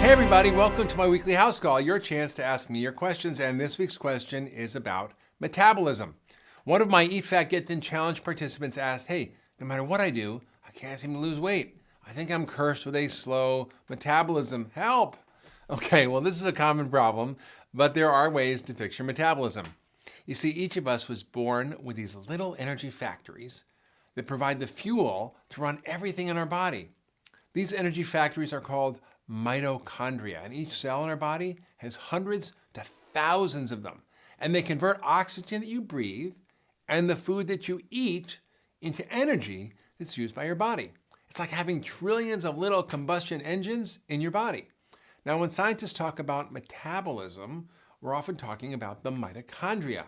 Hey everybody, welcome to my weekly house call, your chance to ask me your questions, and this week's question is about metabolism. One of my Eat Fat Get Thin Challenge participants asked, hey, no matter what I do, I can't seem to lose weight. I think I'm cursed with a slow metabolism. Help! Okay, well this is a common problem, but there are ways to fix your metabolism. You see, each of us was born with these little energy factories that provide the fuel to run everything in our body. These energy factories are called mitochondria, and each cell in our body has hundreds to thousands of them. And they convert oxygen that you breathe and the food that you eat into energy that's used by your body. It's like having trillions of little combustion engines in your body. Now, when scientists talk about metabolism, we're often talking about the mitochondria.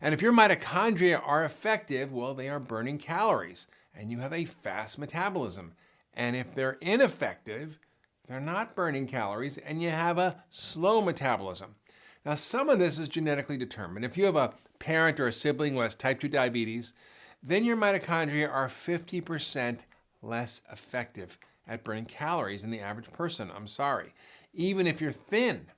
And if your mitochondria are effective, well, they are burning calories, and you have a fast metabolism. And if they're ineffective, they're not burning calories, and you have a slow metabolism. Now, some of this is genetically determined. If you have a parent or a sibling who has type 2 diabetes, then your mitochondria are 50% less effective at burning calories than the average person. I'm sorry. Even if you're thin,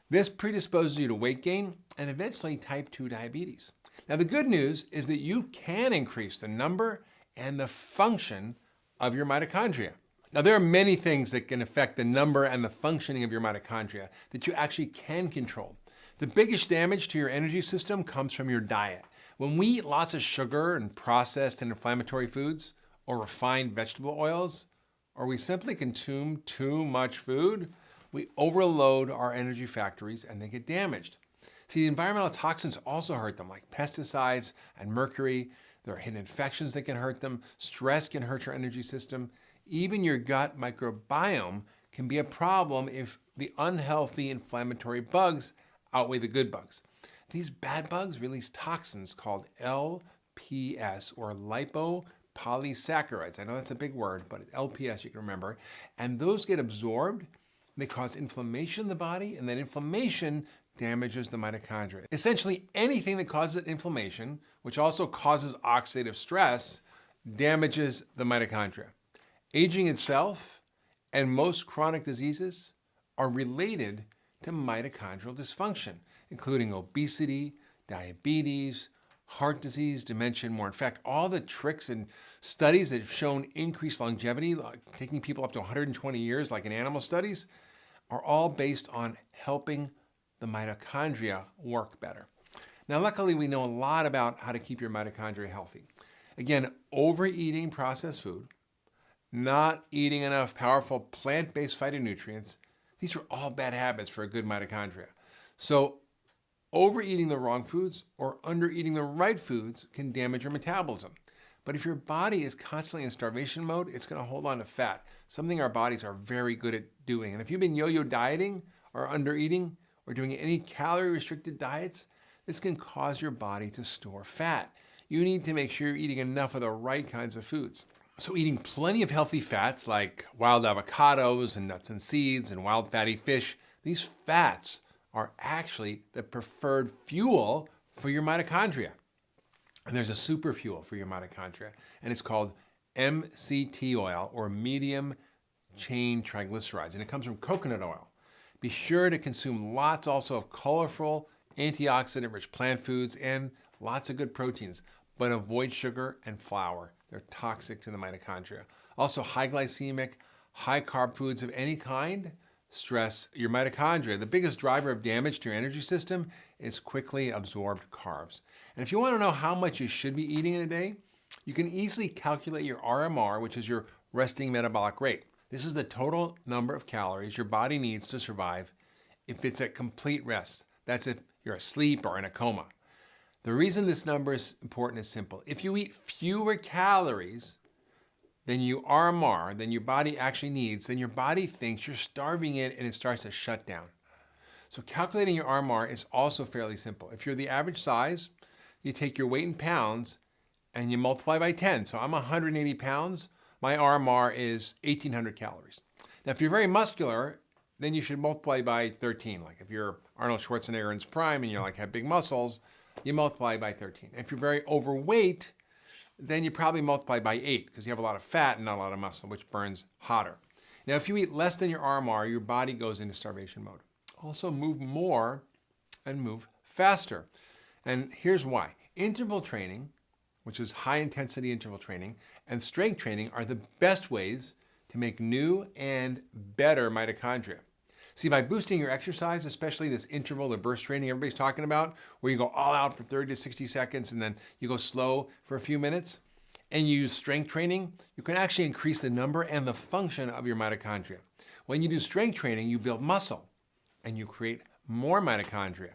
this predisposes you to weight gain and eventually type 2 diabetes. Now, the good news is that you can increase the number and the function of your mitochondria. Now, there are many things that can affect the number and the functioning of your mitochondria that you actually can control. The biggest damage to your energy system comes from your diet. When we eat lots of sugar and processed and inflammatory foods, or refined vegetable oils, or we simply consume too much food, we overload our energy factories and they get damaged. See, the environmental toxins also hurt them, like pesticides and mercury. There are hidden infections that can hurt them. Stress can hurt your energy system. Even your gut microbiome can be a problem if the unhealthy inflammatory bugs outweigh the good bugs. These bad bugs release toxins called LPS, or lipopolysaccharides. I know that's a big word, but it's LPS you can remember. And those get absorbed. They cause inflammation in the body, and that inflammation damages the mitochondria. Essentially, anything that causes inflammation, which also causes oxidative stress, damages the mitochondria. Aging itself and most chronic diseases are related to mitochondrial dysfunction, including obesity, diabetes, heart disease, dementia, and more. In fact, all the tricks and studies that have shown increased longevity, like taking people up to 120 years, like in animal studies, are all based on helping the mitochondria work better. Now, luckily, we know a lot about how to keep your mitochondria healthy. Again, overeating processed food, not eating enough powerful plant-based phytonutrients, these are all bad habits for a good mitochondria. So overeating the wrong foods or undereating the right foods can damage your metabolism. But if your body is constantly in starvation mode, it's going to hold on to fat, something our bodies are very good at doing. And if you've been yo-yo dieting or undereating or doing any calorie-restricted diets, this can cause your body to store fat. You need to make sure you're eating enough of the right kinds of foods. So eating plenty of healthy fats like wild avocados and nuts and seeds and wild fatty fish, these fats are actually the preferred fuel for your mitochondria. And there's a super fuel for your mitochondria, and it's called MCT oil, or medium chain triglycerides, and it comes from coconut oil. Be sure to consume lots also of colorful, antioxidant-rich plant foods and lots of good proteins, but avoid sugar and flour. They're toxic to the mitochondria. Also, high glycemic, high carb foods of any kind stress your mitochondria. The biggest driver of damage to your energy system is quickly absorbed carbs. And if you want to know how much you should be eating in a day, you can easily calculate your RMR, which is your resting metabolic rate. This is the total number of calories your body needs to survive if it's at complete rest. That's if you're asleep or in a coma. The reason this number is important is simple. If you eat fewer calories than your RMR, than your body actually needs, then your body thinks you're starving it and it starts to shut down. So calculating your RMR is also fairly simple. If you're the average size, you take your weight in pounds and you multiply by 10. So I'm 180 pounds. My RMR is 1,800 calories. Now, if you're very muscular, then you should multiply by 13. Like if you're Arnold Schwarzenegger in his prime and you have big muscles, you multiply by 13. If you're very overweight, then you probably multiply by 8 because you have a lot of fat and not a lot of muscle, which burns hotter. Now, if you eat less than your RMR, your body goes into starvation mode. Also, move more and move faster. And here's why. Interval training, which is high intensity interval training, and strength training are the best ways to make new and better mitochondria. See, by boosting your exercise, especially this interval or burst training everybody's talking about, where you go all out for 30 to 60 seconds and then you go slow for a few minutes, and you use strength training, you can actually increase the number and the function of your mitochondria. When you do strength training, you build muscle and you create more mitochondria.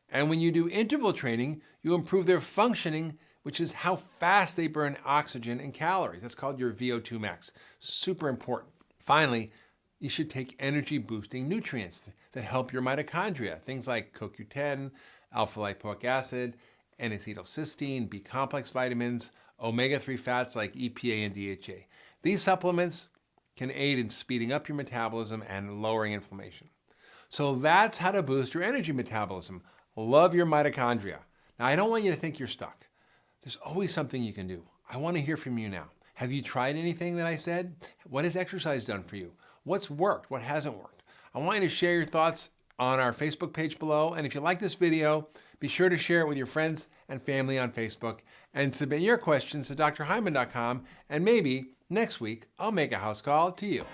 And when you do interval training, you improve their functioning, which is how fast they burn oxygen and calories. That's called your VO2 max. Super important. Finally, you should take energy boosting nutrients that help your mitochondria. Things like CoQ10, alpha lipoic acid, N-acetylcysteine, B complex vitamins, omega-3 fats like EPA and DHA. These supplements can aid in speeding up your metabolism and lowering inflammation. So that's how to boost your energy metabolism. Love your mitochondria. Now, I don't want you to think you're stuck. There's always something you can do. I want to hear from you now. Have you tried anything that I said? What has exercise done for you? What's worked? What hasn't worked? I want you to share your thoughts on our Facebook page below. And if you like this video, be sure to share it with your friends and family on Facebook and submit your questions to drhyman.com. And maybe next week, I'll make a house call to you.